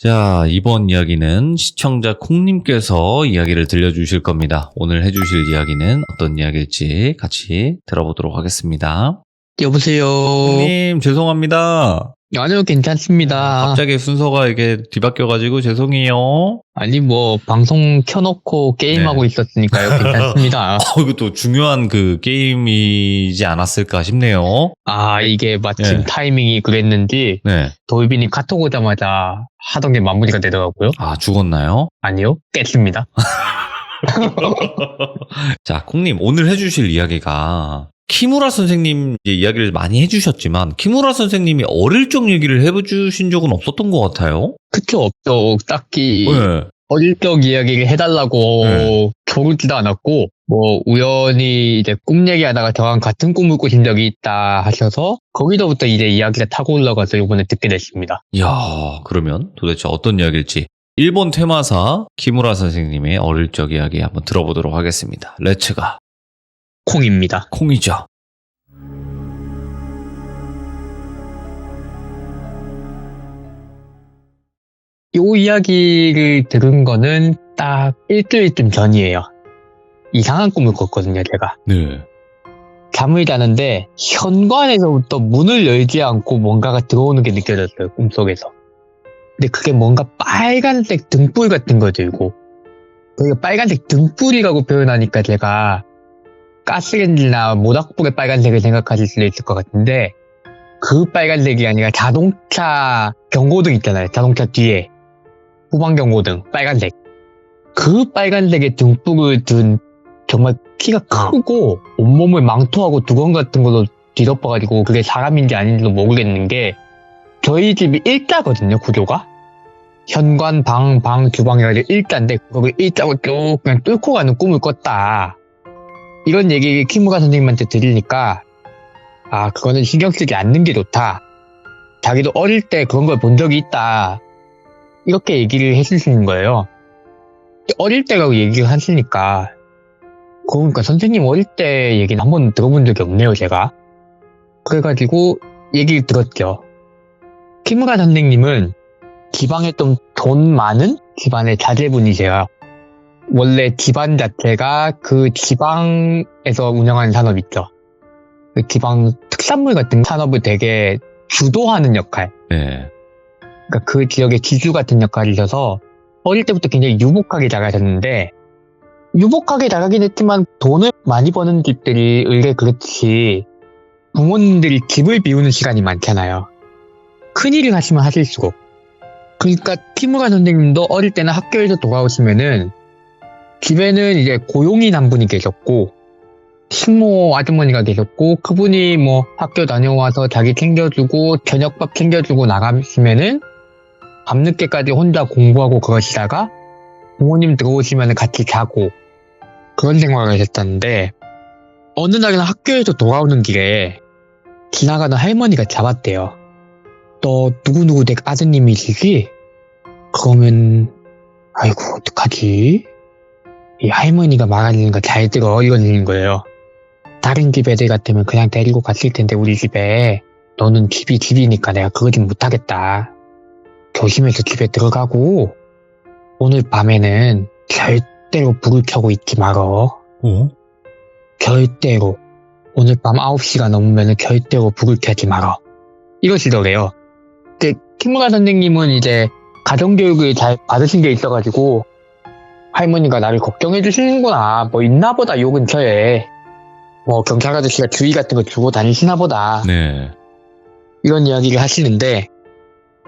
자, 이번 이야기는 시청자 콩님께서 이야기를 들려주실 겁니다. 오늘 해주실 이야기는 어떤 이야기일지 같이 들어보도록 하겠습니다. 여보세요. 콩님, 죄송합니다. 아니요, 괜찮습니다. 갑자기 순서가 이게 뒤바뀌어가지고 죄송해요. 아니, 방송 켜놓고 게임하고 있었으니까요. 괜찮습니다. 이것도 중요한 그 게임이지 않았을까 싶네요. 이게 마침 네. 타이밍이 그랬는지, 네. 도일빈이 카톡 오자마자 하던 게 마무리가 되더라고요. 죽었나요? 아니요, 깼습니다. 자, 콩님, 오늘 해주실 이야기가 키무라 선생님 이야기를 많이 해주셨지만 키무라 선생님이 어릴 적 얘기를 해주신 적은 없었던 것 같아요. 그쵸, 없죠. 딱히 네. 어릴 적 이야기를 해달라고 조르지도 않았고, 우연히 이제 꿈 얘기하다가 저랑 같은 꿈을 꾸신 적이 있다 하셔서, 거기서부터 이제 이야기가 타고 올라가서 이번에 듣게 됐습니다. 이야, 그러면 도대체 어떤 이야기일지 일본 테마사 키무라 선생님의 어릴 적 이야기 한번 들어보도록 하겠습니다. 렛츠가 콩입니다. 콩이죠. 요 이야기를 들은 거는 딱 일주일쯤 전이에요. 이상한 꿈을 꿨거든요, 제가. 네. 잠을 자는데 현관에서부터 문을 열지 않고 뭔가가 들어오는 게 느껴졌어요, 꿈속에서. 근데 그게 뭔가 빨간색 등불 같은 거 들고, 그게 빨간색 등불이라고 표현하니까 제가 가스렌지나 모닥불의 빨간색을 생각하실 수도 있을 것 같은데, 그 빨간색이 아니라 자동차 경고등 있잖아요. 자동차 뒤에 후방 경고등 빨간색. 그 빨간색의 등불을 든 정말 키가 크고 온몸을 망토하고 두건 같은 걸로 뒤덮어가지고 그게 사람인지 아닌지도 모르겠는 게, 저희 집이 일자거든요, 구조가. 현관, 방, 주방이라고 일자인데 그걸 일자로 쭉 그냥 뚫고 가는 꿈을 꿨다. 이런 얘기 키무라 선생님한테 들으니까 그거는 신경 쓰지 않는 게 좋다. 자기도 어릴 때 그런 걸 본 적이 있다. 이렇게 얘기를 해주시는 거예요. 어릴 때라고 얘기를 하시니까, 그러니까 선생님 어릴 때 얘기는 한번 들어본 적이 없네요, 제가. 그래가지고 얘기를 들었죠. 키무라 선생님은 지방에 좀 돈 많은 집안의 자제분이세요. 원래 집안 자체가 그 지방에서 운영하는 산업 있죠. 그 지방 특산물 같은 산업을 되게 주도하는 역할. 네. 그러니까 그 지역의 지주 같은 역할이셔서 어릴 때부터 굉장히 유복하게 자라셨는데, 유복하게 자라긴 했지만 돈을 많이 버는 집들이 의뢰 그렇지 부모님들이 집을 비우는 시간이 많잖아요. 큰일을 하시면 하실수록. 그러니까 키무라 선생님도 어릴 때는 학교에서 돌아오시면은 집에는 이제 고용인 한 분이 계셨고 식모 아주머니가 계셨고, 그분이 학교 다녀와서 자기 챙겨주고 저녁밥 챙겨주고 나가시면은 밤늦게까지 혼자 공부하고 그러시다가 부모님 들어오시면 같이 자고 그런 생활을 하셨다는데, 어느 날은 학교에서 돌아오는 길에 지나가는 할머니가 잡았대요. 너 누구누구 댁 아드님이시지? 그러면 아이고 어떡하지? 이 할머니가 말하는 거 잘 들어, 이러는 거예요. 다른 집 애들 같으면 그냥 데리고 갔을 텐데 우리 집에 너는 집이니까 내가 그거 좀 못하겠다. 조심해서 집에 들어가고 오늘 밤에는 절대로 불을 켜고 있지 말어. 절대로. 오늘 밤 9시가 넘으면 절대로 불을 켜지 말어. 이러시더래요. 근데 키무라 선생님은 이제 가정교육을 잘 받으신 게 있어가지고 할머니가 나를 걱정해 주시는구나, 있나 보다 요 근처에 경찰 아저씨가 주의 같은 거 주고 다니시나 보다. 네. 이런 이야기를 하시는데,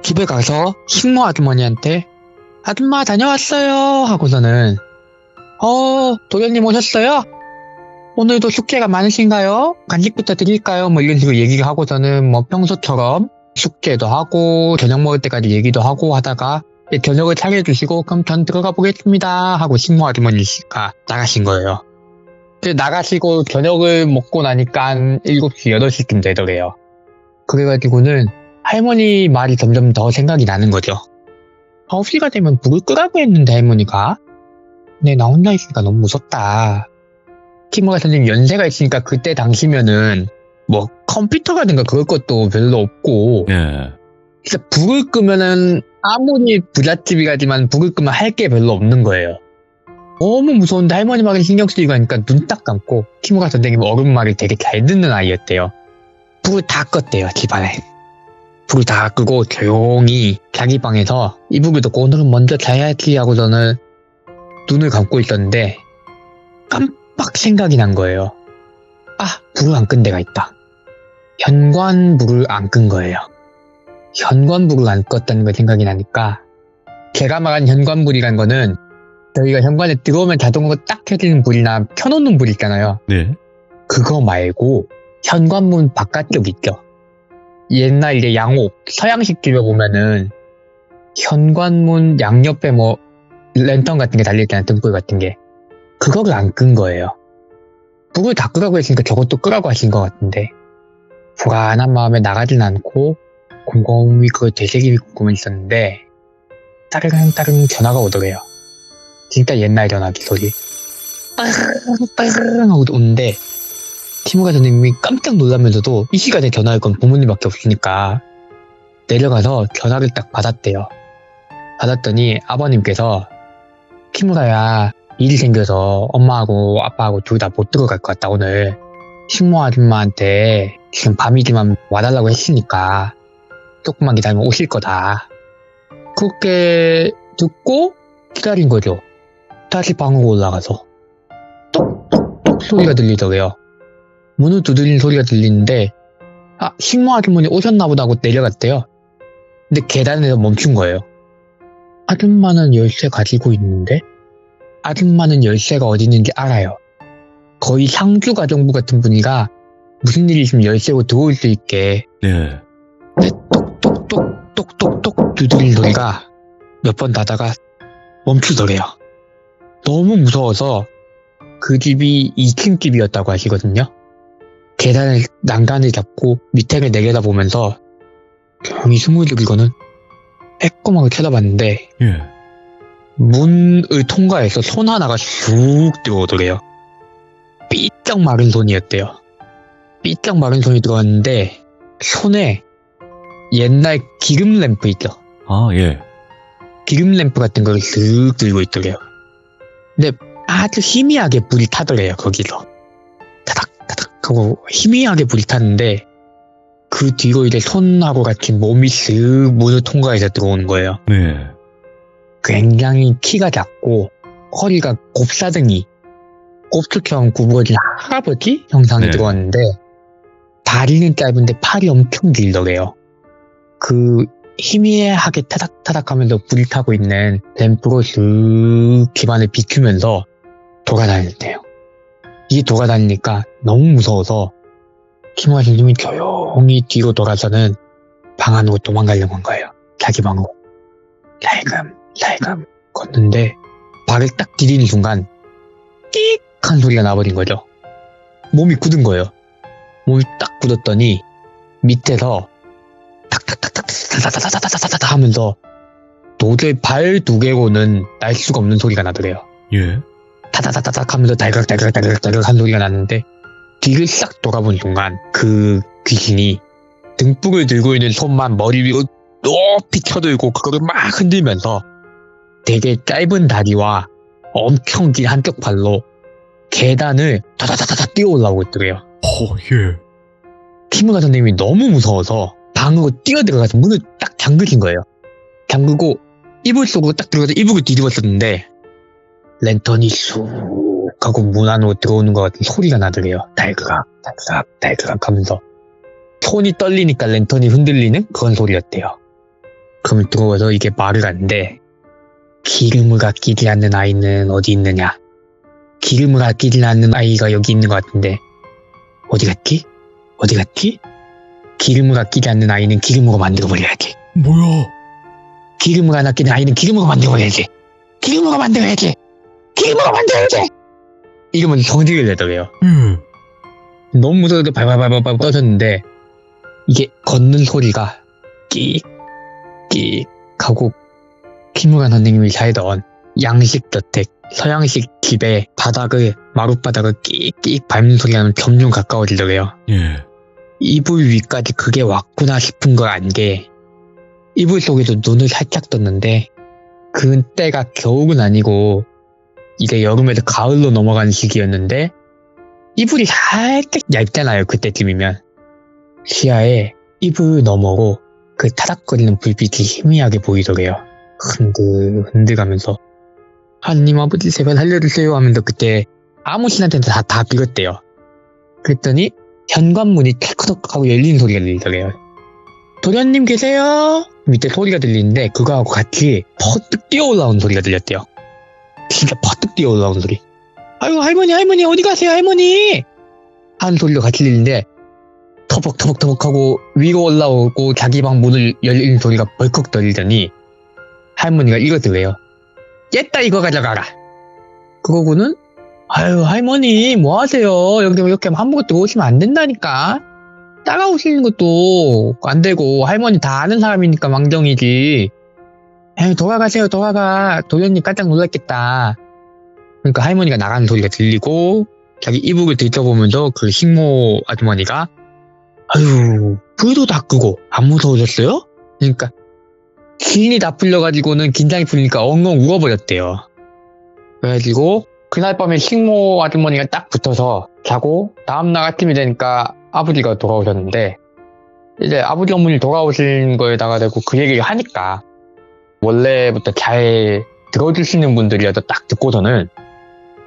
집에 가서 식모 아주머니한테 아줌마 다녀왔어요 하고서는 도련님 오셨어요? 오늘도 숙제가 많으신가요? 간식부터 드릴까요? 이런 식으로 얘기를 하고서는 평소처럼 숙제도 하고 저녁 먹을 때까지 얘기도 하고 하다가 저녁을 차려주시고 그럼 전 들어가 보겠습니다 하고 식모 아주머니가 나가신 거예요. 나가시고 저녁을 먹고 나니까 한 7시, 8시쯤 되더래요. 그래가지고는 할머니 말이 점점 더 생각이 나는 거죠. 9시가 되면 불을 끄라고 했는데 할머니가. 근데 나 혼자 있으니까 너무 무섭다. 키무라 선생님 연세가 있으니까 그때 당시면은 컴퓨터라든가 그럴 것도 별로 없고, 네. 진짜 불을 끄면은 아무리 부잣집이라지만 불을 끄면 할 게 별로 없는 거예요. 너무 무서운데 할머니 말을 신경 쓰이고 하니까 눈 딱 감고 키무라 선생님 어른 말을 되게 잘 듣는 아이였대요. 불을 다 껐대요, 집안에. 불을 다 끄고 조용히 자기 방에서 이불을 덮고 오늘은 먼저 자야지 하고 저는 눈을 감고 있었는데 깜빡 생각이 난 거예요. 아, 불을 안 끈 데가 있다. 현관불을 안 끈 거예요. 현관불을 안 껐다는 걸 생각이 나니까 제가 말한 현관불이란 거는 저희가 현관에 들어오면 자동으로 딱 켜지는 불이나 켜놓는 불 있잖아요. 네. 그거 말고 현관문 바깥쪽 있죠. 옛날 이제 양옥, 서양식 집에 보면은 현관문 양옆에 뭐 랜턴 같은 게 달려있잖아요. 등불 같은 게. 그거를 안 끈 거예요. 불을 다 끄라고 했으니까 저것도 끄라고 하신 것 같은데 불안한 마음에 나가진 않고 곰곰이 그걸 되새기고 있었는데 따르릉 전화가 오더래요. 진짜 옛날 전화기 소리. 빠르릉 하고 오는데 키무라 선생님이 깜짝 놀라면서도 이 시간에 전화할 건 부모님밖에 없으니까 내려가서 전화를 딱 받았대요. 받았더니 아버님께서 키무라야 일이 생겨서 엄마하고 아빠하고 둘 다 못 들어갈 것 같다 오늘. 식모 아줌마한테 지금 밤이지만 와달라고 했으니까 조금만 기다리면 오실 거다. 그렇게 듣고 기다린 거죠. 다시 방으로 올라가서 똑똑똑 소리가 들리더래요. 문을 두드리는 소리가 들리는데 아, 식모 아주머니 오셨나 보다 하고 내려갔대요. 근데 계단에서 멈춘 거예요. 아줌마는 열쇠 가지고 있는데 아줌마는 열쇠가 어디 있는지 알아요. 거의 상주 가정부 같은 분이라 무슨 일이 있으면 열쇠로 들어올 수 있게. 네. 근데 똑똑똑똑똑 두드리는 소리가 몇 번 나다가 멈추더래요. 너무 무서워서 그 집이 2층 집이었다고 하시거든요. 계단을 난간을 잡고 밑에를 내려다보면서 조용히 숨을 들이고는 빼꼼하게 쳐다봤는데 예. 문을 통과해서 손 하나가 쑥 들어오더래요. 삐쩍 마른 손이었대요. 삐쩍 마른 손이 들어왔는데 손에 옛날 기름 램프 있죠. 아, 예. 기름 램프 같은 걸 쓱 들고 있더래요. 근데 아주 희미하게 불이 타더래요. 거기서 타닥타닥 하고 희미하게 불이 탔는데 그 뒤로 이제 손하고 같이 몸이 쓱 문을 통과해서 들어오는 거예요. 네. 굉장히 키가 작고 허리가 곱사등이 곱슬처럼 구부러진 할아버지 형상이 네. 들어왔는데 다리는 짧은데 팔이 엄청 길더래요. 그 희미하게 타닥타닥 하면서 불이 타고 있는 램프로 쓱 집안을 비추면서 돌아다녔대요. 이게 돌아다니니까 너무 무서워서 키무라 선생님이 조용히 뒤로 돌아서는 방 안으로 도망가려고 한 거예요. 자기 방으로. 살금 걷는데 발을 딱 디디는 순간 끽 한 소리가 나버린 거죠. 몸이 굳은 거예요. 몸이 딱 굳었더니 밑에서 탁탁탁탁 타타타타타타타 하면서 도저히 발 두 개로는 날 수가 없는 소리가 나더래요. 예. 타타타타탁 하면서 달각달각달각달각 한 소리가 났는데 뒤를 싹 돌아본 순간 그 귀신이 등불을 들고 있는 손만 머리 위로 높이 쳐들고 그거를 막 흔들면서 되게 짧은 다리와 엄청 긴 한쪽 발로 계단을 타타타타 뛰어 올라오고 있더래요. 예. 키무라 선생님이 너무 무서워서 방으로 뛰어들어가서 문을 딱 잠그신 거예요. 잠그고 이불 속으로 딱 들어가서 이불을 뒤집었었는데 랜턴이 쑥 하고 문 안으로 들어오는 것 같은 소리가 나더래요. 달그락 하면서 손이 떨리니까 랜턴이 흔들리는 그런 소리였대요. 그럼 들어와서 이게 말을 하는데 기름을 아끼지 않는 아이는 어디 있느냐. 기름을 아끼지 않는 아이가 여기 있는 것 같은데 어디 갔지? 기름을 아끼지 않는 아이는 기름으로 만들어버려야지. 뭐야? 기름을 안 아끼는 아이는 기름으로 만들어야지. 이러면 성질을 내더래요. 너무 무서워서 발발발발 떠졌는데 이게 걷는 소리가 끼익 하고 키무라 선생님이 살던 양식 저택 서양식 집의 바닥을 마룻바닥을 끼익 밟는 소리가 나면 점점 가까워지더래요. 예. 이불 위까지 그게 왔구나 싶은 걸 안 게 이불 속에서 눈을 살짝 떴는데 그때가 겨울은 아니고 이제 여름에서 가을로 넘어가는 시기였는데 이불이 살짝 얇잖아요. 그때쯤이면 시야에 이불 너머로 그 타닥거리는 불빛이 희미하게 보이더래요. 흔들가면서 하느님 아버지 제발 살려주세요 하면서 그때 아무 신한테도 다 빌었대요. 그랬더니 현관문이 찰커덕하고 열리는 소리가 들리더래요. 도련님 계세요? 밑에 소리가 들리는데 그거하고 같이 퍼뜩 뛰어올라온 소리가 들렸대요. 진짜 퍼뜩 뛰어올라온 소리. 아이고 할머니 어디 가세요 할머니? 하는 소리도 같이 들리는데 터벅터벅하고 위로 올라오고 자기 방 문을 열리는 소리가 벌컥 들리더니 할머니가 이러더래요. 깼다 이거 가져가라. 그러고는 아유 할머니 뭐하세요? 여기 이렇게 함부로 들어오시면 안 된다니까. 따라오시는 것도 안 되고 할머니 다 아는 사람이니까 망정이지. 에이 돌아가세요 돌아가. 도련님 깜짝 놀랐겠다. 그러니까 할머니가 나가는 소리가 들리고 자기 이불을 들춰보면서 그 식모 아주머니가 아유 불도 다 끄고 안 무서워졌어요? 그러니까 기운이 다 풀려가지고는 긴장이 풀리니까 엉엉 울어버렸대요. 그래가지고 그날 밤에 식모 아주머니가 딱 붙어서 자고 다음날 아침이 되니까 아버지가 돌아오셨는데 이제 아버지 어머니 돌아오신 거에다가 대고 그 얘기를 하니까 원래부터 잘 들어주시는 분들이라도 딱 듣고서는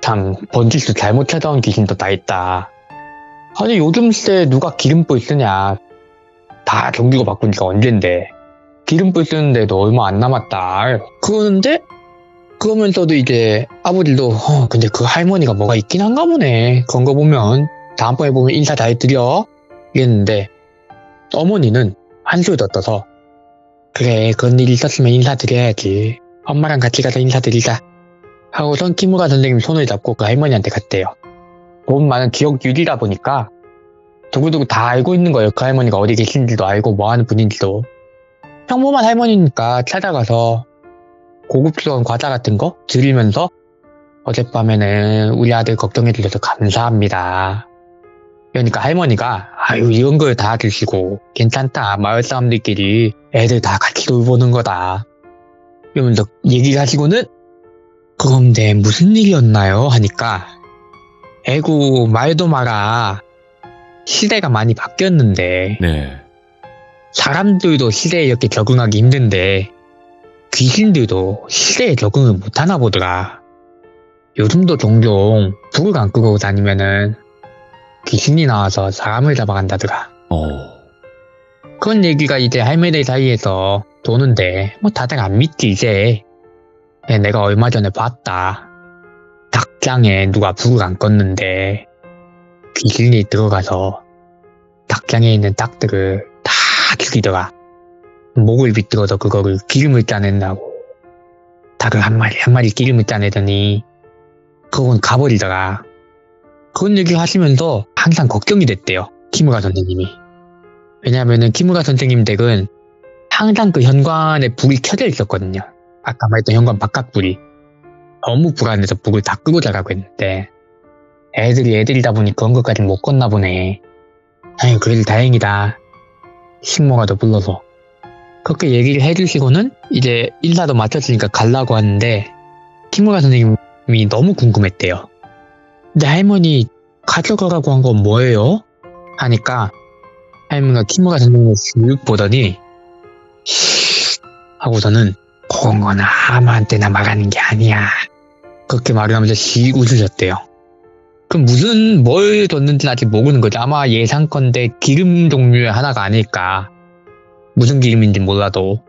참 번지수 잘못 찾아온 귀신도 다 있다. 아니 요즘 시대에 누가 기름불 쓰냐. 다 전기고 바꾸니까 언젠데 기름불 쓰는데도 얼마 안 남았다. 그러는데 그러면서도 이제 아버지도 근데 그 할머니가 뭐가 있긴 한가 보네. 그런 거 보면 다음번에 보면 인사 다 해드려 이랬는데 어머니는 한술 더 떠서 그래 그런 일이 있었으면 인사드려야지. 엄마랑 같이 가서 인사드리자 하고선 키무라 선생님 손을 잡고 그 할머니한테 갔대요. 돈 많은 기억 유리다 보니까 두고두고 다 알고 있는 거예요. 그 할머니가 어디 계신지도 알고 뭐하는 분인지도. 평범한 할머니니까 찾아가서 고급스러운 과자 같은 거 드리면서 어젯밤에는 우리 아들 걱정해주셔서 감사합니다. 그러니까 할머니가 아유 이런 걸 다 주시고 괜찮다. 마을 사람들끼리 애들 다 같이 돌보는 거다. 이러면서 얘기를 하시고는 그런데 무슨 일이었나요? 하니까 에구 말도 마라. 시대가 많이 바뀌었는데 네. 사람들도 시대에 이렇게 적응하기 힘든데 귀신들도 시대에 적응을 못하나 보더라. 요즘도 종종 불을 안 끄고 다니면은 귀신이 나와서 사람을 잡아간다더라. 그런 얘기가 이제 할매들 사이에서 도는데 뭐 다들 안 믿지 이제. 내가 얼마 전에 봤다. 닭장에 누가 불을 안 껐는데 귀신이 들어가서 닭장에 있는 닭들을 다 죽이더라. 목을 비틀어서 그거를 기름을 짜낸다고. 닭을 한 마리 기름을 짜내더니 그건 가버리더라. 그런 얘기 하시면서 항상 걱정이 됐대요. 키무라 선생님이. 왜냐면은 키무라 선생님 댁은 항상 그 현관에 불이 켜져 있었거든요. 아까 말했던 현관 바깥 불이. 너무 불안해서 불을 다 끄고 자라고 했는데 애들이다 보니 그런 것까지 못 껐나 보네. 아유 그래도 다행이다. 식모가 더 불러서. 그렇게 얘기를 해주시고는 이제 인사도 마쳤으니까 가려고 하는데 키무라 선생님이 너무 궁금했대요. 근데 할머니 가져가라고 한 건 뭐예요? 하니까 할머니가 키무라 선생님을 쓱 보더니 하고서는 그런 건 아무한테나 말하는 게 아니야. 그렇게 말을 하면서 씩 웃으셨대요. 그럼 뭘 뒀는지는 아직 모르는 거죠. 아마 예상컨대 기름 종류의 하나가 아닐까. 무슨 기름인지 몰라도.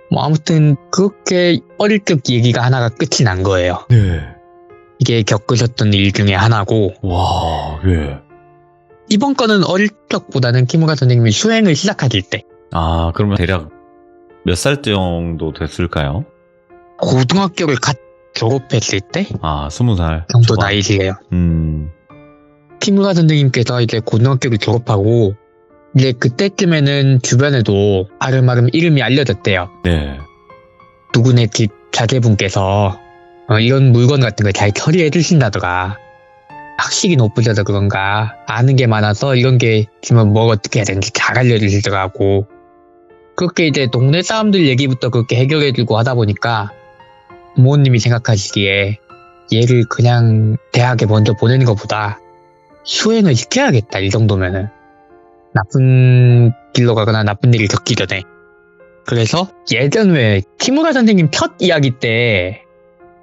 뭐 아무튼 그렇게 어릴 적 얘기가 하나가 끝이 난 거예요. 네. 이게 겪으셨던 일 중에 하나고. 와, 예. 이번 거는 어릴 적보다는 키무라 선생님이 수행을 시작하실 때. 아, 그러면 대략 몇 살 정도 됐을까요? 고등학교를 갓 졸업했을 때? 아, 20살 정도 나이시래요. 키무라 선생님께서 이제 고등학교를 졸업하고 이제 그때쯤에는 주변에도 아름아름 이름이 알려졌대요. 네. 누구네 집 자제분께서 이런 물건 같은 걸 잘 처리해 주신다더라. 학식이 높으셔서 그런가 아는 게 많아서 이런 게 지금 뭘 어떻게 해야 되는지 잘 알려주시더라고. 그렇게 이제 동네 사람들 얘기부터 그렇게 해결해주고 하다 보니까 부모님이 생각하시기에 얘를 그냥 대학에 먼저 보내는 것보다 수행을 시켜야겠다, 이 정도면은. 나쁜 길로 가거나 나쁜 일을 겪기 전에. 그래서 예전 왜 키무라 선생님 첫 이야기 때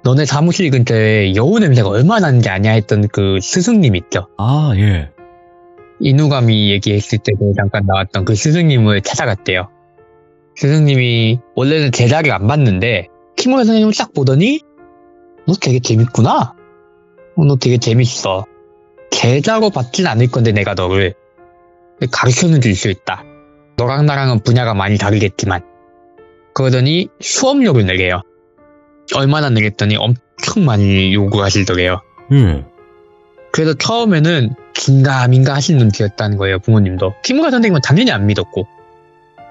너네 사무실 근처에 여우 냄새가 얼마나 나는지 아냐 했던 그 스승님 있죠. 아, 예. 이누가미 얘기했을 때도 잠깐 나왔던 그 스승님을 찾아갔대요. 스승님이 원래는 제자를 안 봤는데 키무라 선생님을 딱 보더니 너 되게 재밌구나. 너 되게 재밌어. 제자로 받진 않을 건데 내가 너를 가르쳐는 줄 수 있다. 너랑 나랑은 분야가 많이 다르겠지만. 그러더니 수업료를 내게요. 얼마나 내겠더니 엄청 많이 요구하시더래요. 그래서 처음에는 긴가민가 하신 눈치였다는 거예요, 부모님도. 키무라 선생님은 당연히 안 믿었고.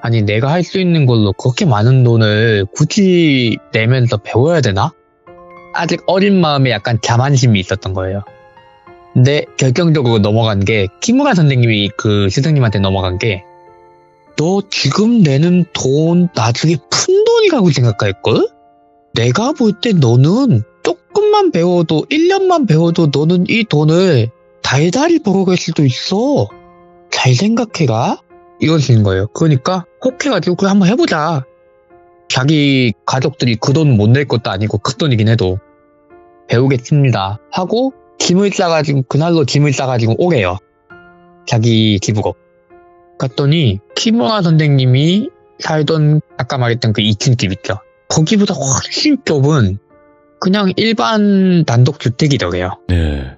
아니, 내가 할 수 있는 걸로 그렇게 많은 돈을 굳이 내면서 배워야 되나? 아직 어린 마음에 약간 자만심이 있었던 거예요. 근데 결정적으로 넘어간 게, 키무라 선생님이 그 스승님한테 넘어간 게, 너 지금 내는 돈 나중에 푼 돈이라고 생각할걸? 내가 볼 때 너는 조금만 배워도 1년만 배워도 너는 이 돈을 달달이 벌어갈 수도 있어. 잘 생각해라. 이러시는 거예요. 그러니까 혹해가지고 그래 한번 해보자. 자기 가족들이 그 돈 못 낼 것도 아니고 큰 돈이긴 해도 배우겠습니다 하고 짐을 싸가지고 그날로 짐을 싸가지고 오래요. 자기 집으로. 갔더니 키무라 선생님이 살던 아까 말했던 그 2층 집 있죠. 거기보다 훨씬 좁은 그냥 일반 단독주택이더래요. 네.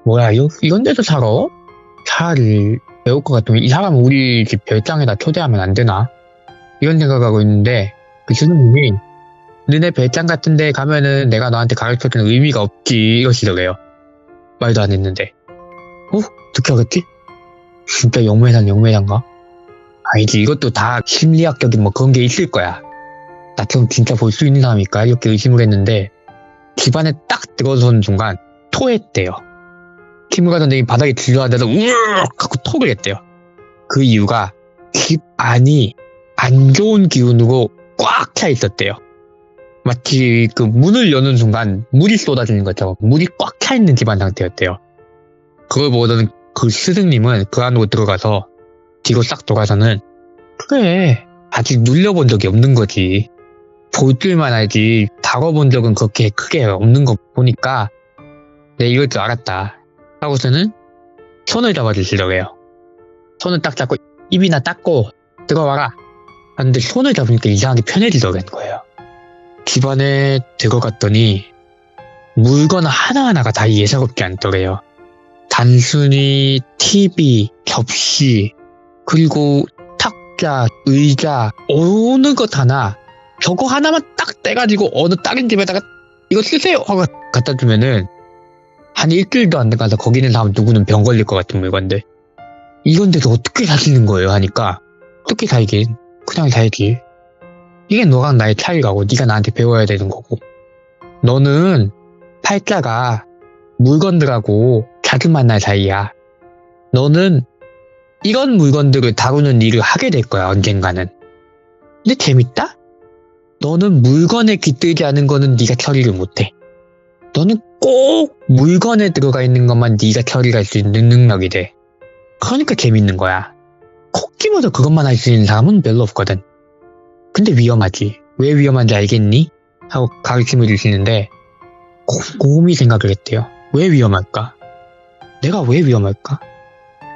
뭐야 이런 데서 살아? 차라리 배울 것 같으면 이 사람 우리 집 별장에다 초대하면 안 되나? 이런 생각하고 있는데 그 스승님이 너네 별장 같은 데 가면은 내가 너한테 가르쳐주는 의미가 없지 이러시더래요. 말도 안 했는데 어떻게 하겠지? 진짜 영매장가? 아니지, 이것도 다 심리학적인 뭐 그런 게 있을 거야. 나처럼 진짜 볼 수 있는 사람일까? 이렇게 의심을 했는데 집안에 딱 들어선 순간 토했대요. 키무라 선생님이 바닥에 들려앉아서 우르르 하고 토를 했대요. 그 이유가 집 안이 안 좋은 기운으로 꽉 차 있었대요. 마치 그 문을 여는 순간 물이 쏟아지는 것처럼 물이 꽉 차 있는 집안 상태였대요. 그걸 보고는 그 스승님은 그 안으로 들어가서 뒤로 싹 돌아서는 그래 아직 눌려본 적이 없는 거지. 볼 줄만 알지 다뤄본 적은 그렇게 크게 없는 거 보니까 내 이럴 줄 알았다 하고서는 손을 잡아주시더래요. 손을 딱 잡고 입이나 닦고 들어와라 하는데 손을 잡으니까 이상하게 편해지더라는 거예요. 집안에 들어갔더니 물건 하나하나가 다 예사롭지 않더래요. 단순히 TV, 접시, 그리고 탁자, 의자, 어느 것 하나 저거 하나만 딱 떼가지고 어느 다른 집에다가 이거 쓰세요 하고 갖다 주면은 한 일주일도 안 돼가서 거기 있는 사람 누구는 병 걸릴 것 같은 물건들 이런 데서 어떻게 사시는 거예요 하니까 어떻게 살긴 그냥 살지. 이게 너랑 나의 차이라고. 네가 나한테 배워야 되는 거고. 너는 팔자가 물건들하고 자주 만날 사이야. 너는 이런 물건들을 다루는 일을 하게 될 거야 언젠가는. 근데 재밌다? 너는 물건에 깃들지 않은 거는 네가 처리를 못해. 너는 꼭 물건에 들어가 있는 것만 네가 처리할 수 있는 능력이 돼. 그러니까 재밌는 거야. 콕 집어서 그것만 할 수 있는 사람은 별로 없거든. 근데 위험하지. 왜 위험한지 알겠니? 하고 가르침을 주시는데 곰곰이 생각을 했대요. 왜 위험할까? 내가 왜 위험할까?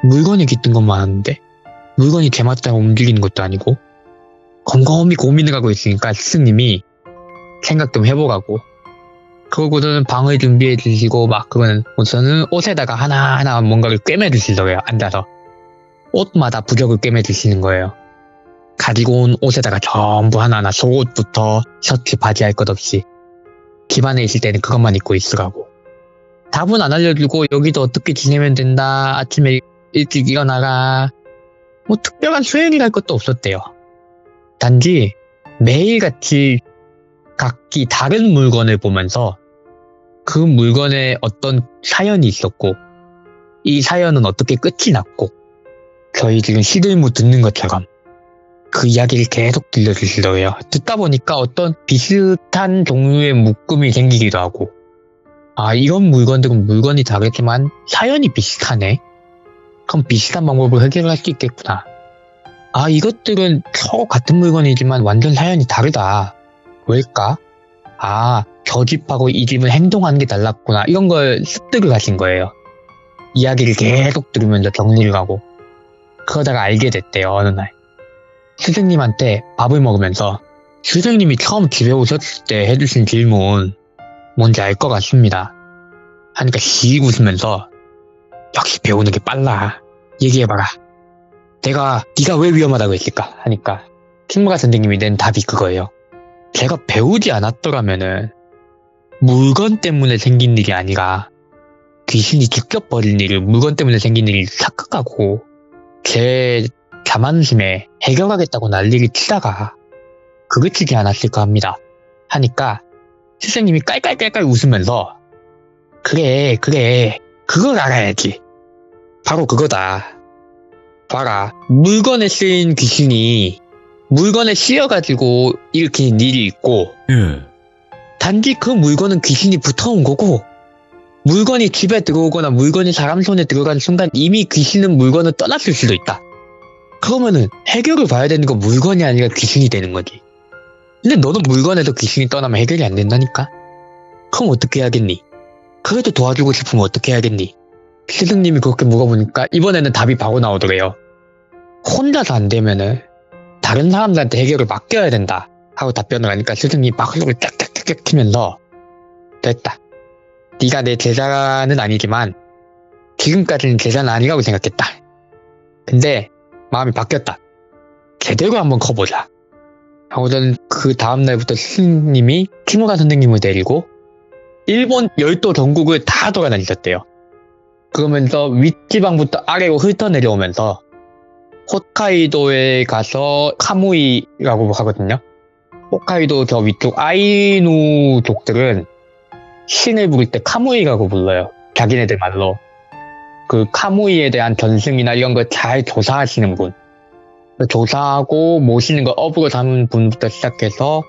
물건에 깃든 것만 하는데 물건이 제멋대로 움직이는 것도 아니고 곰곰이 고민을 하고 있으니까 스승님이 생각 좀 해보라고. 그러고서는 방을 준비해 주시고 막 그거는 우선은 옷에다가 하나하나 뭔가를 꿰매 주시더래요. 앉아서 옷마다 부적을 꿰매 주시는 거예요. 가지고 온 옷에다가 전부 하나하나 속옷부터 셔츠 바지 할 것 없이 집안에 있을 때는 그것만 입고 있으라고. 답은 안 알려주고 여기도 어떻게 지내면 된다. 아침에 일찍 일어나라. 뭐 특별한 수행이랄 것도 없었대요. 단지 매일같이 각기 다른 물건을 보면서 그 물건에 어떤 사연이 있었고 이 사연은 어떻게 끝이 났고 저희 지금 시들무 듣는 것처럼 그 이야기를 계속 들려주시더래요. 듣다 보니까 어떤 비슷한 종류의 묶음이 생기기도 하고, 아, 이런 물건들은 물건이 다르지만 사연이 비슷하네? 그럼 비슷한 방법으로 해결할 수 있겠구나. 아, 이것들은 서로 같은 물건이지만 완전 사연이 다르다. 왜일까? 아, 저 집하고 이 집은 행동하는 게 달랐구나. 이런 걸 습득을 하신 거예요. 이야기를 계속 들으면서 정리를 하고. 그러다가 알게 됐대요, 어느 날. 스승님한테 밥을 먹으면서 스승님이 처음 집에 오셨을 때 해주신 질문 뭔지 알 것 같습니다. 하니까 씩 웃으면서 역시 배우는 게 빨라. 얘기해봐라. 네가 왜 위험하다고 했을까? 하니까 킹무가 선생님이 낸 답이 그거예요. 제가 배우지 않았더라면은 물건 때문에 생긴 일이 아니라 귀신이 직접 벌인 일을 물건 때문에 생긴 일을 착각하고 제 자만심에 해결하겠다고 난리를 치다가 그걸 치지 않았을까 합니다. 하니까 스승님이 깔깔깔깔 웃으면서 그래 그걸 알아야지. 바로 그거다. 봐라, 물건에 쓰인 귀신이 물건에 씌여가지고 일으킨 일이 있고 예. 단지 그 물건은 귀신이 붙어온 거고 물건이 집에 들어오거나 물건이 사람 손에 들어간 순간 이미 귀신은 물건을 떠났을 수도 있다. 그러면은 해결을 봐야 되는 건 물건이 아니라 귀신이 되는 거지. 근데 너는 물건에서 귀신이 떠나면 해결이 안 된다니까? 그럼 어떻게 해야겠니? 그래도 도와주고 싶으면 어떻게 해야겠니? 스승님이 그렇게 물어보니까 이번에는 답이 바로 나오더래요. 혼자서 안 되면은 다른 사람들한테 해결을 맡겨야 된다 하고 답변을 하니까 스승님이 막소리를 짝짝짝짝 치면서 됐다. 네가 내 제자는 아니지만 지금까지는 제자는 아니라고 생각했다. 근데 마음이 바뀌었다. 제대로 한번 커보자. 하고 저는 그 다음날부터 스승님이 키무라 선생님을 데리고 일본 열도 전국을 다 돌아다니셨대요. 그러면서 윗지방부터 아래로 훑어내려오면서 홋카이도에 가서 카무이라고 하거든요. 홋카이도 저 위쪽 아이누족들은 신을 부를 때 카무이라고 불러요. 자기네들 말로. 그 카무이에 대한 전승이나 이런 걸 잘 조사하시는 분. 조사하고 모시는 걸 업으로 삼은 분부터 시작해서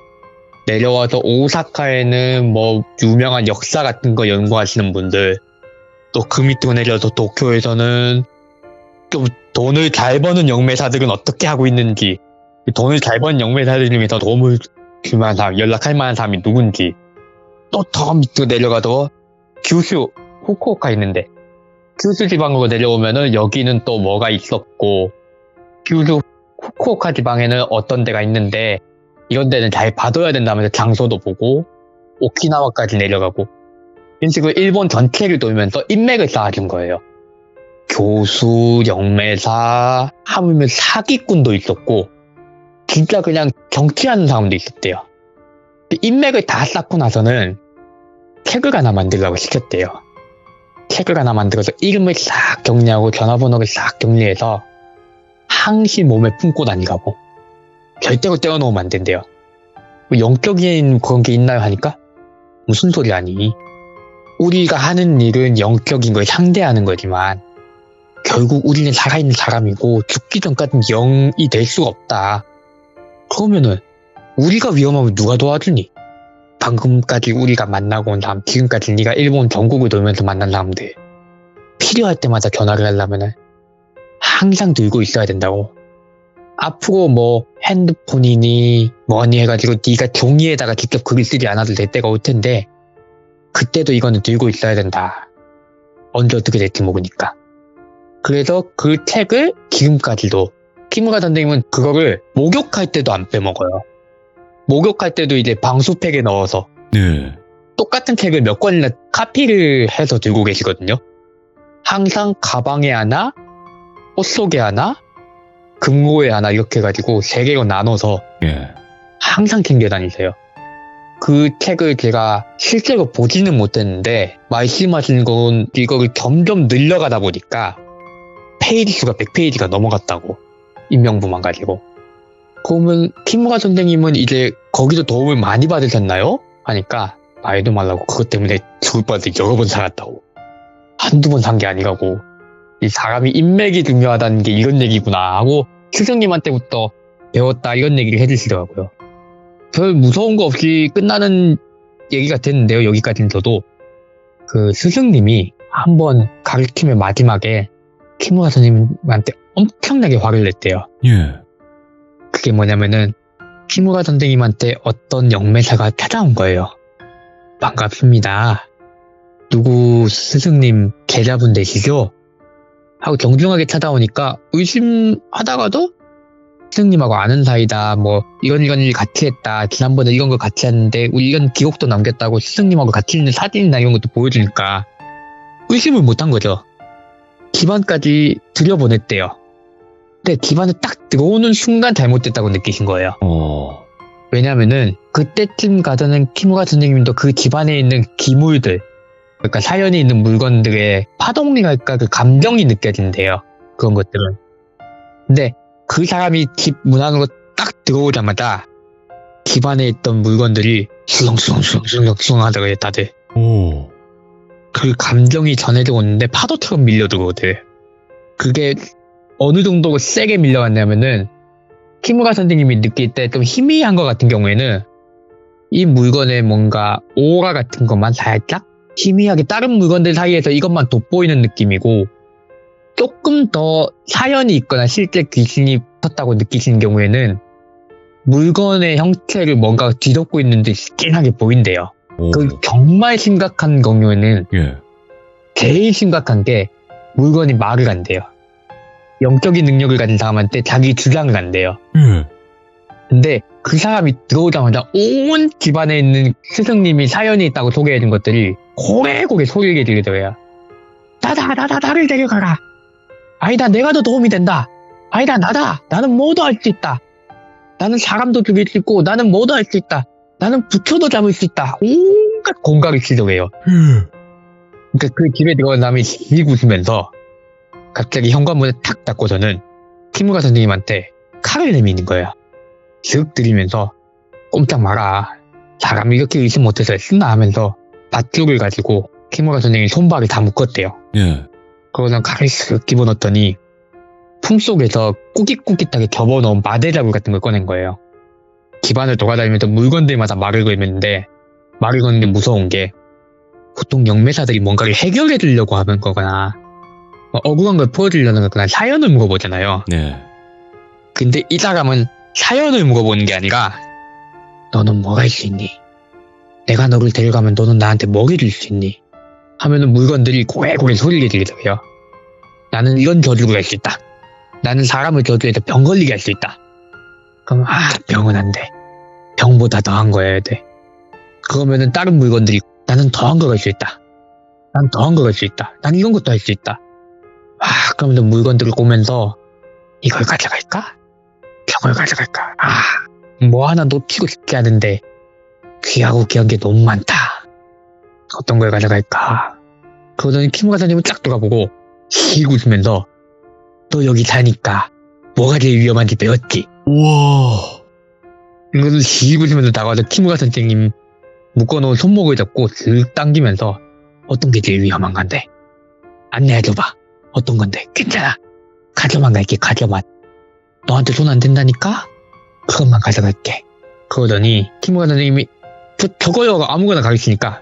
내려와서 오사카에는 뭐 유명한 역사 같은 거 연구하시는 분들, 또 그 밑으로 내려서 도쿄에서는 좀 돈을 잘 버는 영매사들은 어떻게 하고 있는지, 돈을 잘 버는 영매사들 중에서 도움을 줄 만한 사람, 연락할 만한 사람이 누군지, 또 더 밑으로 내려가도 규슈, 후쿠오카 있는데 규슈 지방으로 내려오면은 여기는 또 뭐가 있었고, 규슈, 후쿠오카 지방에는 어떤 데가 있는데 이런 데는 잘 봐둬야 된다면서 장소도 보고 오키나와까지 내려가고 이런 식으로 일본 전체를 돌면서 인맥을 쌓아준 거예요. 교수, 영매사, 하물며 사기꾼도 있었고 진짜 그냥 정치하는 사람도 있었대요. 인맥을 다 쌓고 나서는 책을 하나 만들라고 시켰대요. 책을 하나 만들어서 이름을 싹 정리하고 전화번호를 싹 정리해서 항시 몸에 품고 다니라고. 절대로 떼어놓으면 안 된대요. 뭐 영적인 그런 게 있나요? 하니까 무슨 소리 아니. 우리가 하는 일은 영적인 걸 상대하는 거지만 결국 우리는 살아있는 사람이고 죽기 전까지는 영이 될 수가 없다. 그러면은 우리가 위험하면 누가 도와주니? 방금까지 우리가 만나고 온 사람, 지금까지 네가 일본 전국을 돌면서 만난 사람들 필요할 때마다 전화를 하려면은 항상 들고 있어야 된다고. 앞으로 뭐 핸드폰이니 뭐니 해가지고 네가 종이에다가 직접 글을 쓰지 않아도 될 때가 올 텐데 그때도 이거는 들고 있어야 된다. 언제 어떻게 될지 모르니까. 그래서 그 책을 지금까지도 키무라 선생님은 그거를 목욕할 때도 안 빼먹어요. 목욕할 때도 이제 방수팩에 넣어서 네. 똑같은 책을 몇 권이나 카피를 해서 들고 계시거든요. 항상 가방에 하나, 옷 속에 하나, 금고에 하나 이렇게 해가지고 3개로 나눠서 예. 항상 챙겨 다니세요. 그 책을 제가 실제로 보지는 못했는데 말씀하시는 건 이거를 점점 늘려가다 보니까 페이지 수가 100페이지가 넘어갔다고. 인명부만 가지고. 그러면 키무라 선생님은 이제 거기서 도움을 많이 받으셨나요? 하니까 말도 말라고. 그것 때문에 죽을 뻔해서 여러 번 살았다고. 한두 번 산 게 아니라고. 이 사람이 인맥이 중요하다는 게 이런 얘기구나 하고 스승님한테부터 배웠다 이런 얘기를 해주시더라고요. 별 무서운 거 없이 끝나는 얘기가 됐는데요. 여기까지는 저도 그 스승님이 한번 가르침의 마지막에 키무라 선생님한테 엄청나게 화를 냈대요. 예. 그게 뭐냐면은 키무라 선생님한테 어떤 영매사가 찾아온 거예요. 반갑습니다. 누구 스승님 제자분 되시죠? 하고 정중하게 찾아오니까 의심하다가도 스승님하고 아는 사이다, 뭐 이런 일 같이 했다, 지난번에 이런 거 같이 했는데 우리 이런 기록도 남겼다고 스승님하고 같이 있는 사진이나 이런 것도 보여주니까 의심을 못한 거죠. 집안까지 들여보냈대요. 근데 집안에 딱 들어오는 순간 잘못됐다고 느끼신 거예요. 왜냐면은 그때쯤 가서는 키무라 선생님도 그 집안에 있는 기물들, 그러니까 사연이 있는 물건들의 파동이랄까 그 감정이 느껴진대요. 그런 것들은. 근데 그 사람이 집 문 안으로 딱 들어오자마자 집안에 있던 물건들이 수렁수렁 하더라고요, 다들. 그 감정이 전해져 오는데 파도처럼 밀려 들어오더래요. 그게 어느 정도로 세게 밀려왔냐면은 키무라 선생님이 느낄 때 좀 희미한 것 같은 경우에는 이 물건에 뭔가 오라 같은 것만 살짝 희미하게 다른 물건들 사이에서 이것만 돋보이는 느낌이고, 조금 더 사연이 있거나 실제 귀신이 붙었다고 느끼시는 경우에는 물건의 형태를 뭔가 뒤덮고 있는 듯이 찡하게 보인대요. 그 정말 심각한 경우에는 예. 제일 심각한 게 물건이 말을 한대요. 영적인 능력을 가진 사람한테 자기 주장을 한대요. 근데 그 사람이 들어오자마자 온 집안에 있는 스승님이 사연이 있다고 소개해준 것들이 고래고래 소리를 지르더래요. 나를 데려가라. 아니다, 내가 더 도움이 된다. 아니다, 나는 뭐도 할 수 있다. 나는 사람도 죽일 수 있고, 나는 뭐도 할 수 있다. 나는 부처도 잡을 수 있다. 온갖 공각을 시도해요. 그러니까 그 집에 들어간 사람이 씩 웃으면서 갑자기 현관문을 탁 닫고서는 키무라 선생님한테 칼을 내미는 거예요. 슥 들이면서 꼼짝 마라. 사람이 이렇게 의심 못해서 했나 하면서 밧줄을 가지고 키무라 선생님 손발을 다 묶었대요. 예. 그러고서 칼을 쓱 집어넣었더니 품속에서 꾸깃꾸깃하게 접어놓은 마대자루 같은 걸 꺼낸 거예요. 집안을 돌아다니면서 물건들마다 말을 걸었는데, 말을 거는 게 무서운 게 보통 영매사들이 뭔가를 해결해 주려고 하는 거거나 억울한 걸 풀어주려는 거거나 사연을 물어보잖아요. 네. 근데 이 사람은 사연을 물어보는 게 아니라 너는 뭘 할 수 있니? 내가 너를 데려가면 너는 나한테 뭘 해줄 수 있니? 하면은 물건들이 고래고래 소리를 지르더래요. 나는 이런 저주를 할 수 있다. 나는 사람을 저주해서 병 걸리게 할 수 있다. 그럼 병은 안 돼. 병보다 더한 거여야 돼. 그러면은 다른 물건들이 나는 더한 걸 할 수 있다. 난 더한 걸 할 수 있다. 난 이런 것도 할 수 있다. 그러면서 물건들을 보면서 이걸 가져갈까? 저걸 가져갈까? 뭐 하나 놓치고 싶지 않은데 귀하고 귀한 게 너무 많다. 어떤 걸 가져갈까? 그러더니 키무라 선생님은 쫙 돌아보고 씩 웃으면서 너 여기 사니까 뭐가 제일 위험한지 배웠지? 우와. 이것을 씩 웃으면서 다가와서 키무라 선생님 묶어놓은 손목을 잡고 슥 당기면서 어떤 게 제일 위험한 건데? 안내해줘봐. 어떤 건데? 괜찮아. 가져만 갈게, 가져만. 너한테 손 안 된다니까? 그것만 가져갈게. 그러더니 키무라 선생님이 저거요 아무거나 가르치니까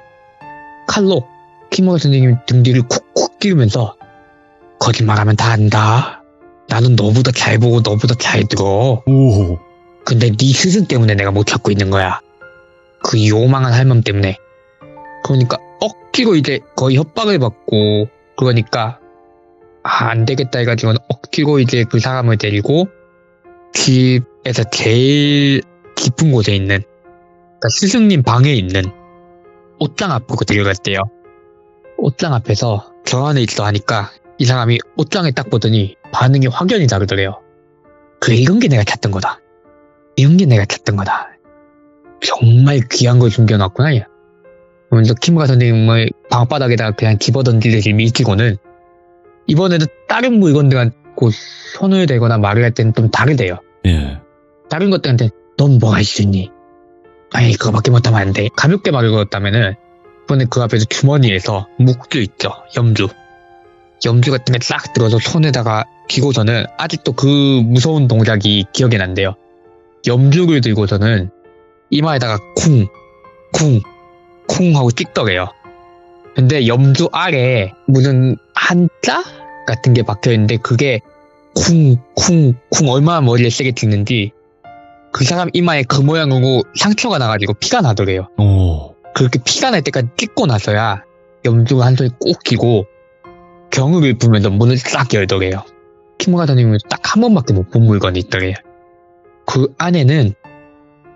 칼로 키무라 선생님 등 뒤를 쿡쿡 찌르면서 거짓말하면 다 안다. 나는 너보다 잘 보고 너보다 잘 들어. 오. 근데 네 스승 때문에 내가 못 찾고 있는 거야. 그 요망한 할멈 때문에. 그러니까 억지로 이제 거의 협박을 받고, 그러니까 안 되겠다 해가지고는 억지로 이제 그 사람을 데리고 집에서 제일 깊은 곳에 있는, 그러니까 스승님 방에 있는 옷장 앞으로 데려갔대요. 옷장 앞에서 저 안에 있어 하니까 이 사람이 옷장에 딱 보더니 반응이 확연히 다르더래요. 그래, 이런 게 내가 찾던 거다. 이런 게 내가 찾던 거다. 정말 귀한 걸 숨겨놨구나. 그러면서 키무라 선생님을 방바닥에다가 그냥 집어던지듯이 밀치고는 이번에도 다른 물건들하고 손을 대거나 말을 할 때는 좀 다르대요. 예. 다른 것들한테 넌 뭐 할 수 있니? 아니 그거밖에 못하면 안 돼. 가볍게 말을 걸었다면은 이번에 그 앞에서 주머니에서 묵주 있죠. 염주 같은 게 싹 들어서 손에다가 쥐고서는 아직도 그 무서운 동작이 기억에 난대요. 염죽을 들고서는 이마에다가 쿵, 쿵, 쿵 하고 찍더래요. 근데 염주 아래에 무슨 한자 같은 게 박혀있는데 그게 쿵, 쿵, 쿵 얼마나 머리를 세게 찍는지 그 사람 이마에 그 모양으로 상처가 나가지고 피가 나더래요. 오. 그렇게 피가 날 때까지 찍고 나서야 염주가 한 손에 꼭 쥐고 경을 부면서 문을 싹 열더래요. 키무라 선생님은 딱 한 번밖에 못 본 물건이 있더래요. 그 안에는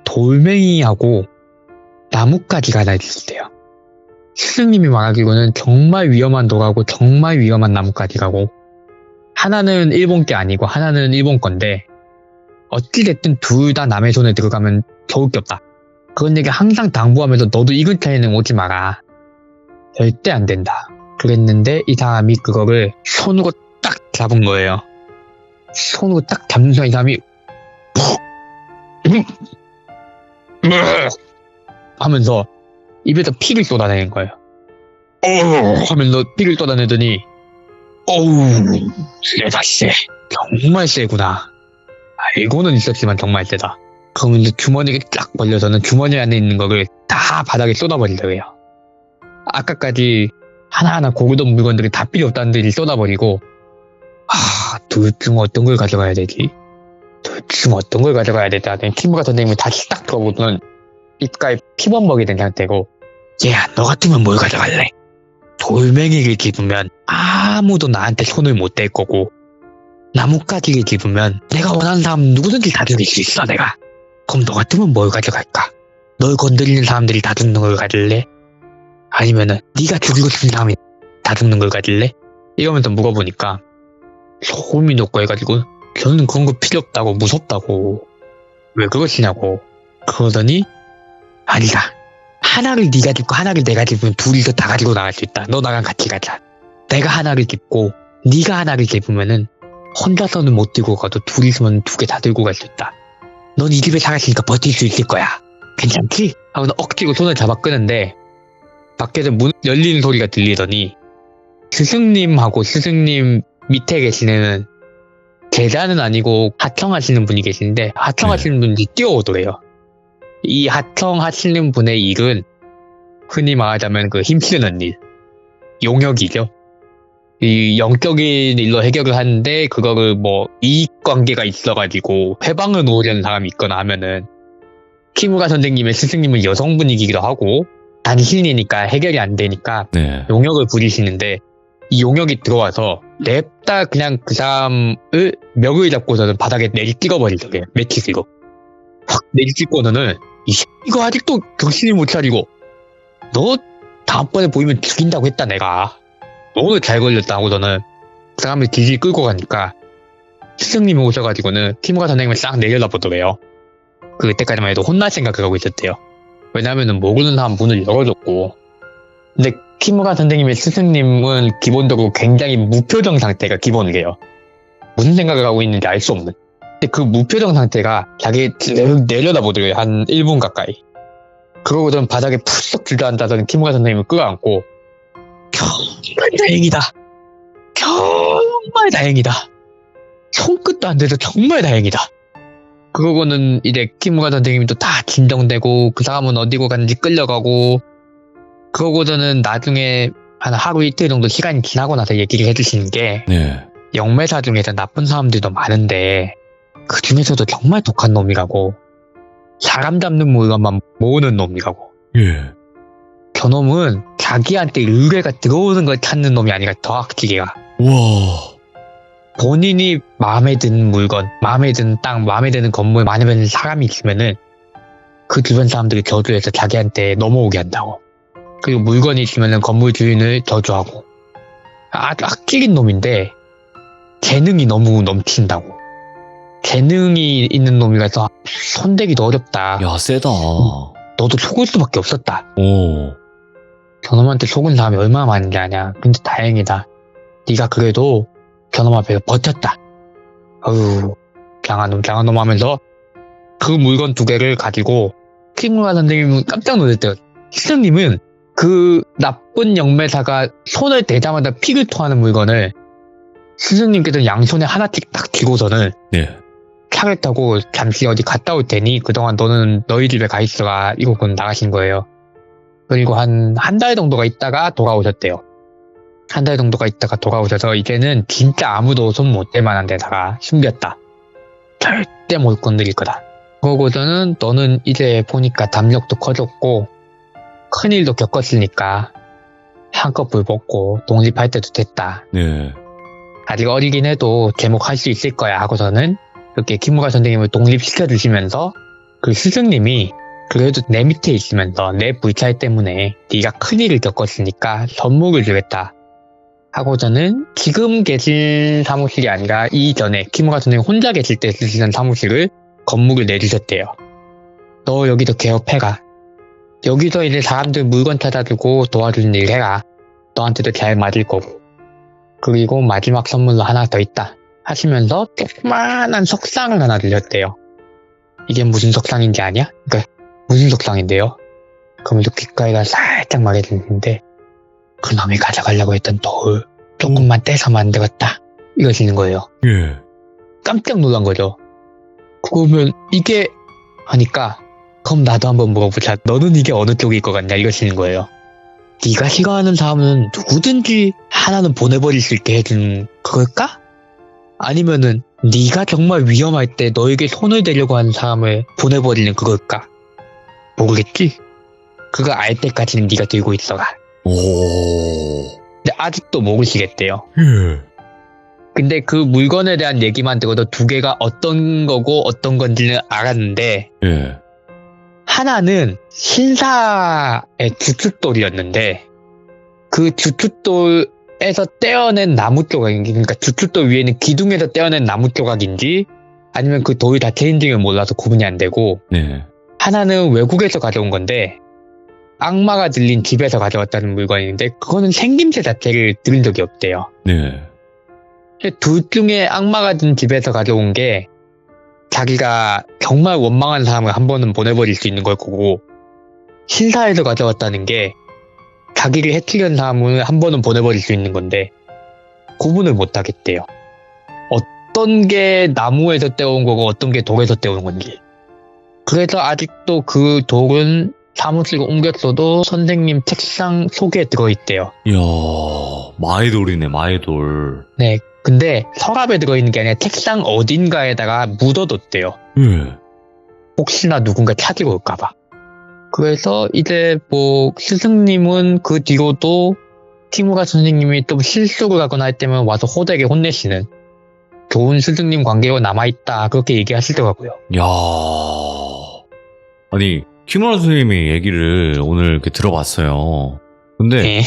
돌멩이하고 나뭇가지가 하나 있었대요. 스승님이 말하기로는 정말 위험한 돌하고 정말 위험한 나뭇가지라고 하나는 일본 게 아니고 하나는 일본 건데 어찌됐든 둘 다 남의 손에 들어가면 좋을 게 없다. 그런 얘기 항상 당부하면서 너도 이 근처에는 오지 마라. 절대 안 된다. 그랬는데 이 사람이 그거를 손으로 딱 잡은 거예요. 손으로 딱 잡는 순간 이 사람이 하면서 입에서 피를 쏟아내는 거예요. 하면서 피를 쏟아내더니 어우 세다 세. 정말 세구나. 알고는 있었지만 정말 세다. 그러면서 주머니를 쫙 벌려서는 주머니 안에 있는 거를 다 바닥에 쏟아버리더래요. 아까까지 하나하나 고르던 물건들이 다 필요 없다는 듯이 쏟아버리고 둘 중 어떤 걸 가져가야 되지? 둘 중 어떤 걸 가져가야 되지? 하더니 키무라 선생님이 다시 딱 들어보더니 입가에 피범벅이 된 상태고 얘야 너 같으면 뭘 가져갈래? 돌멩이를 집으면 아무도 나한테 손을 못 댈 거고 나뭇가지를 집으면 내가 원하는 사람 누구든지 다 죽일 수 있어 내가. 그럼 너 같으면 뭘 가져갈까? 널 건드리는 사람들이 다 죽는 걸 가질래? 아니면은 네가 죽이고 싶은 사람이 다 죽는 걸 가질래? 이러면서 물어보니까 소름이 돋고 해가지고 저는 그런 거 필요 없다고 무섭다고 왜 그러시냐고 그러더니 아니다. 하나를 네가 집고 하나를 내가 집으면 둘이서 다 가지고 나갈 수 있다. 너 나랑 같이 가자. 내가 하나를 집고 네가 하나를 집으면은 혼자서는 못 들고 가도 둘이서는 두 개 다 들고 갈 수 있다. 넌 이 집에 살았으니까 버틸 수 있을 거야. 괜찮지? 하고서 억지로 손을 잡아 끄는데 밖에서 문 열리는 소리가 들리더니 스승님하고 스승님 밑에 계시는 제자는 아니고 하청하시는 분이 계신데 하청하시는 분이 뛰어오더래요. 이 하청하시는 분의 일은 흔히 말하자면 그 힘쓰는 일, 용역이죠. 이 영적인 일로 해결을 하는데 그거를 뭐 이익관계가 있어가지고 회방을 놓으려는 사람이 있거나 하면은 키무라 선생님의 스승님은 여성분이기도 하고 단신이니까 해결이 안 되니까 네. 용역을 부리시는데 이 용역이 들어와서 냅다 그냥 그 사람을 멱을 잡고서는 바닥에 내리 찍어버리더래요. 매치기로 확 내리 찍고서는 이거 아직도 정신을 못 차리고 너 다음번에 보이면 죽인다고 했다 내가. 너는 잘 걸렸다 하고서는 그 사람을 뒤질 끌고 가니까 스승님이 오셔가지고는 키무라 선생님을 싹 내려다보더래요. 그때까지만 해도 혼날 생각을 하고 있었대요. 왜냐면은 모르는 사람 문을 열어줬고. 근데 키무라 선생님의 스승님은 기본적으로 굉장히 무표정 상태가 기본이래요. 무슨 생각을 하고 있는지 알 수 없는. 근데 그 무표정 상태가 자기 내려다보더래요. 한 1분 가까이. 그러고선 바닥에 푸석 주저앉아서는 키무라 선생님을 끌어안고 정말 다행이다. 정말 다행이다. 손끝도 안 돼서 정말 다행이다. 그러고는 이제 키무라 선생님도 다 진정되고 그 사람은 어디로 갔는지 끌려가고 그러고서는 나중에 한 하루 이틀 정도 시간이 지나고 나서 얘기를 해주시는 게 네. 영매사 중에서 나쁜 사람들도 많은데 그 중에서도 정말 독한 놈이라고 사람 잡는 물건만 모으는 놈이라고. 예. 저놈은 자기한테 의뢰가 들어오는 걸 찾는 놈이 아니라 더 악질이야. 와. 본인이 마음에 드는 물건, 마음에 드는 땅, 마음에 드는 건물, 마음에 드는 사람이 있으면은 그 주변 사람들이 저주해서 자기한테 넘어오게 한다고. 그리고 물건이 있으면은 건물 주인을 저주하고. 아주 악질인 놈인데 재능이 너무 넘친다고. 재능이 있는 놈이라서 손대기도 어렵다. 야, 세다. 너도 속을 수밖에 없었다. 오. 저놈한테 속은 사람이 얼마나 많은지 아냐. 근데 다행이다. 네가 그래도 저놈 앞에서 버텼다. 어휴, 강한 놈 하면서 그 물건 2개를 가지고 키무라 선생님은 깜짝 놀랐대요. 스승님은 그 나쁜 영매사가 손을 대자마자 피를 토하는 물건을 스승님께서 양손에 하나씩 딱 쥐고서는 네. 차를 타고 잠시 어디 갔다 올 테니 그동안 너는 너희 집에 가 있어라 이러고 나가신 거예요. 그리고 한 달 정도가 있다가 돌아오셨대요. 한 달 정도가 있다가 돌아오셔서 이제는 진짜 아무도 손 못 댈 만한 데다가 숨겼다. 절대 못 건드릴 거다. 그러고서는 너는 이제 보니까 담력도 커졌고 큰일도 겪었으니까 한꺼풀 먹고 독립할 때도 됐다. 네. 아직 어리긴 해도 제목할 수 있을 거야 하고서는 이렇게 키무라 선생님을 독립시켜 주시면서 그 스승님이 그래도 내 밑에 있으면서 내 불찰 때문에 네가 큰일을 겪었으니까 선물을 주겠다 하고서는 지금 계신 사무실이 아니라 이전에 키무라 선생님 혼자 계실 때 쓰시던 사무실을 건물을 내주셨대요. 너 여기도 개업해가. 여기서 이제 사람들 물건 찾아주고 도와주는 일 해라. 너한테도 잘 맞을 거고. 그리고 마지막 선물로 하나 더 있다 하시면서 조그만한 석상을 하나 들렸대요. 이게 무슨 석상인지 아냐? 그러니까 무슨 석상인데요? 그러면서 귓가에다 살짝 말해주는데 그놈이 가져가려고 했던 돌 조금만 떼서 만들었다 이러시는 거예요. 예. 깜짝 놀란 거죠. 그러면 이게 하니까 그럼 나도 한번 물어보자. 너는 이게 어느 쪽일 것 같냐 이러시는 거예요. 네가 싫어하는 사람은 누구든지 하나는 보내버릴 수 있게 해준 그걸까? 아니면은 네가 정말 위험할 때 너에게 손을 대려고 하는 사람을 보내버리는 그걸까? 모르겠지? 그거 알 때까지는 네가 들고 있어라. 오. 근데 아직도 모르시겠대요. 예. 근데 그 물건에 대한 얘기만 들어도 두 개가 어떤 거고 어떤 건지는 알았는데 예. 하나는 신사의 주춧돌이었는데 그 주춧돌에서 떼어낸 나무 조각인지 그러니까 주춧돌 위에는 기둥에서 떼어낸 나무 조각인지 아니면 그 돌이 자체인지를 몰라서 구분이 안 되고 네. 하나는 하나는 외국에서 가져온 건데 악마가 들린 집에서 가져왔다는 물건인데 그거는 생김새 자체를 들은 적이 없대요. 네. 둘 중에 악마가 든 집에서 가져온 게 자기가 정말 원망한 사람을 한 번은 보내버릴 수 있는 걸 거고 신사에서 가져왔다는 게 자기를 해치려는 사람을 한 번은 보내버릴 수 있는 건데 구분을 못 하겠대요. 어떤 게 나무에서 떼어온 거고 어떤 게 돌에서 떼어온 건지. 그래서 아직도 그 돌은 사무실로 옮겼어도 선생님 책상 속에 들어있대요. 이야, 마의돌이네, 마의돌. 네, 근데 서랍에 들어있는 게 아니라 책상 어딘가에다가 묻어뒀대요. 예. 혹시나 누군가 찾으러 올까봐. 그래서 이제 뭐 스승님은 그 뒤로도 키무라 선생님이 좀 실수를 하거나 할 때면 와서 호되게 혼내시는 좋은 스승님 관계로 남아있다 그렇게 얘기하시더라고요. 야, 아니 키무라 선생님의 얘기를 오늘 이렇게 들어봤어요. 근데 네.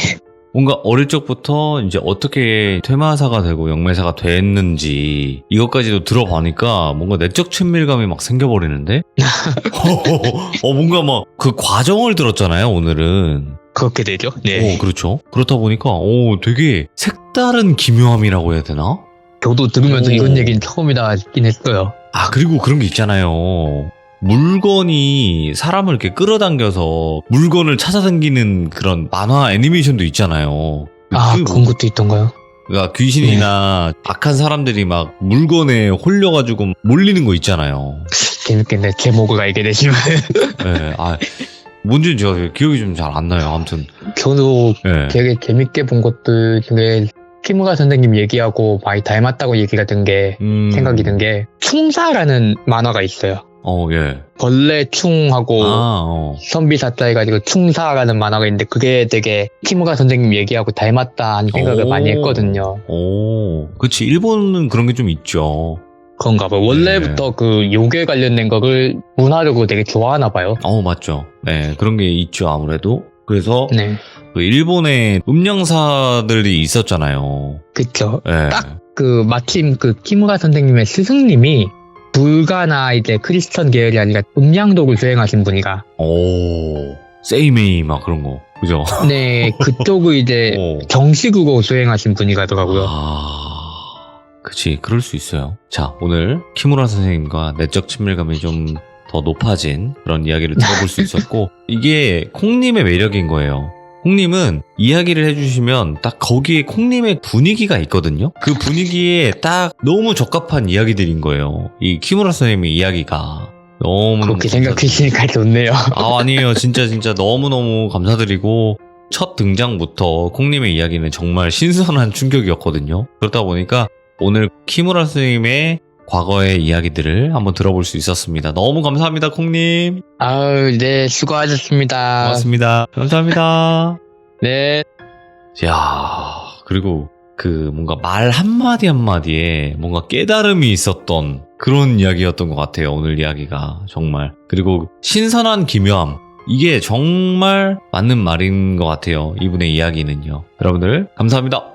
뭔가 어릴 적부터 이제 어떻게 퇴마사가 되고 영매사가 됐는지 이것까지도 들어보니까 뭔가 내적 친밀감이 막 생겨버리는데? 뭔가 막 그 과정을 들었잖아요, 오늘은. 그렇게 되죠. 네. 그렇죠. 그렇다 보니까, 되게 색다른 기묘함이라고 해야 되나? 저도 들으면서 오. 이런 얘기는 처음이다 싶긴 했어요. 아, 그리고 그런 게 있잖아요. 물건이 사람을 이렇게 끌어당겨서 물건을 찾아다니는 그런 만화 애니메이션도 있잖아요. 아, 그런 것도 있던가요? 그러니까 귀신이나 악한 사람들이 막 물건에 홀려가지고 몰리는 거 있잖아요. 재밌겠네. 제목을 알게 되시면. 네, 뭔지는 제가 기억이 좀 잘 안 나요. 아무튼. 저도 네. 되게 재밌게 본 것들 중에 키무라 선생님 얘기하고 많이 닮았다고 얘기가 든 게 생각이 든 게 충사라는 만화가 있어요. 예. 벌레 충하고 선비사자 해가지고 충사라는 만화가 있는데 그게 되게 키무라 선생님 얘기하고 닮았다는 생각을 오. 많이 했거든요. 그치. 일본은 그런 게 좀 있죠. 그런가 봐요. 원래부터 그 요괴 관련된 거를 문화적으로 되게 좋아하나 봐요. 맞죠. 네, 그런 게 있죠, 아무래도. 그래서 네. 그 일본에 음령사들이 있었잖아요. 그쵸. 네. 딱 그 마침 그 키무라 선생님의 스승님이 불가나 이제 크리스천 계열이 아니라 음양독을 수행하신 분이라. 세이메이 막 그런 거. 그죠? 네, 그쪽을 이제 정식으로 수행하신 분이라더라고요. 그치, 그럴 수 있어요. 자, 오늘 키무라 선생님과 내적 친밀감이 좀 더 높아진 그런 이야기를 들어볼 수 있었고 이게 콩님의 매력인 거예요. 콩님은 이야기를 해주시면 딱 거기에 콩님의 분위기가 있거든요. 그 분위기에 딱 너무 적합한 이야기들인 거예요. 이 키무라 선생님의 이야기가 너무 그렇게 생각하시니까 좋네요. 아니에요. 진짜 너무너무 감사드리고 첫 등장부터 콩님의 이야기는 정말 신선한 충격이었거든요. 그렇다 보니까 오늘 키무라 선생님의 과거의 이야기들을 한번 들어볼 수 있었습니다. 너무 감사합니다, 콩님. 아유, 네, 수고하셨습니다. 고맙습니다. 감사합니다. 네. 야, 그리고 그 뭔가 말 한마디 한마디에 뭔가 깨달음이 있었던 그런 이야기였던 것 같아요. 오늘 이야기가 정말. 그리고 신선한 기묘함. 이게 정말 맞는 말인 것 같아요. 이분의 이야기는요. 여러분들 감사합니다.